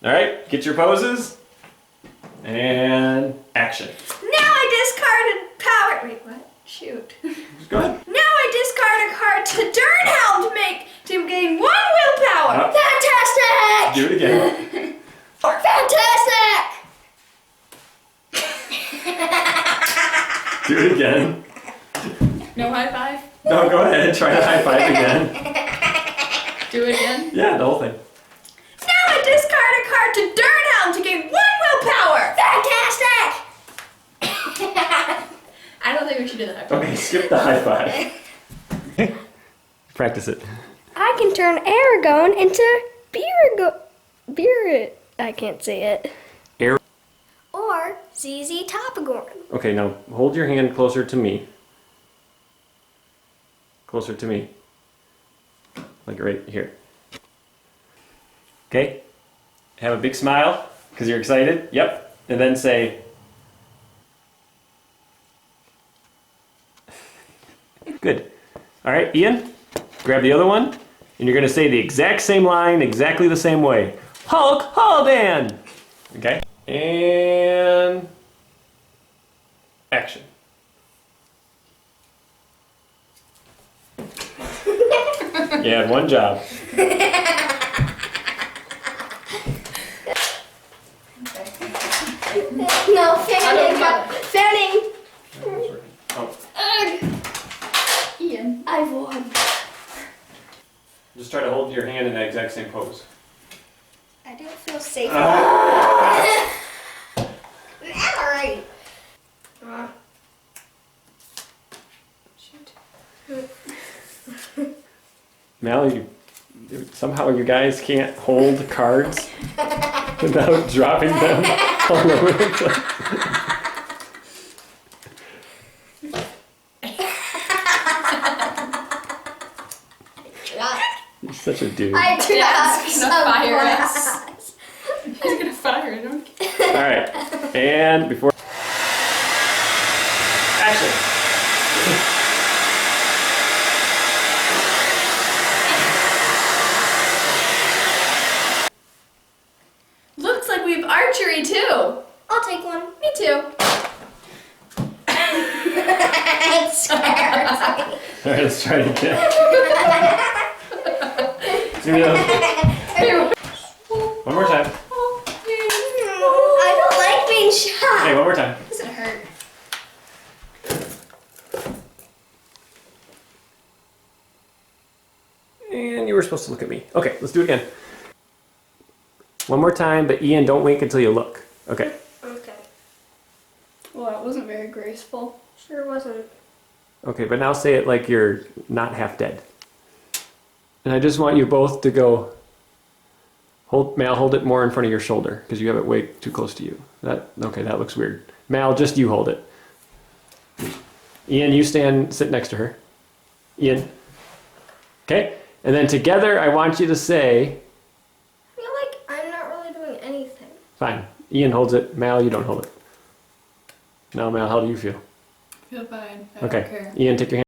All right, get your poses. And action. Now I discarded power. Wait, what? Shoot. Go ahead. Now I discard a card to Durnhound to make to gain 1 willpower. Fantastic! Do it again. Fantastic! Do it again. No high five? No, go ahead. Try to high five again. Do it again? Yeah, the whole thing. Now I discard a card to Durnhound to gain 1 willpower. Fantastic! I don't think we should do that. Okay, skip the high five. Practice it. I can turn Aragon into Beer. I can't say it. Air. Or ZZ Topagorn. Okay, now hold your hand closer to me. Closer to me. Like right here. Okay? Have a big smile because you're excited. Yep. And then say, good. All right, Ian, grab the other one, and you're going to say the exact same line, exactly the same way. Hulk Hogan! Okay? And action. You had one job. No, fanning. Fanning. Oh, Ian. I won. just try to hold your hand in that exact same pose. I don't feel safe. Ah. Alright. Shoot. Mal, somehow you guys can't hold cards without dropping them all over the place. You're such a dude. I tried Dad's gonna fire us. us. He's gonna fire it, okay? Alright, and before... Action! Looks like we have archery too. I'll take one. Me too. It scares me. Alright, let's try it again. Do the other- One more time. I don't like being shot. Okay, one more time. Does it hurt? And you were supposed to look at me. Okay, let's do it again. One more time, but Ian, don't wink until you look. Okay. Okay. Well, that wasn't very graceful. Sure wasn't. Okay, but now say it like you're not half dead. And I just want you both to go, Mal, hold it more in front of your shoulder because you have it way too close to you. Okay, that looks weird. Mal, just you hold it. Ian, you sit next to her. Ian. Okay? And then together I want you to say, I feel like I'm not really doing anything. fine. Ian holds it. Mal, you don't hold it. Now, Mal, how do you feel? Feel fine. I Okay. don't care. Ian, take your hand.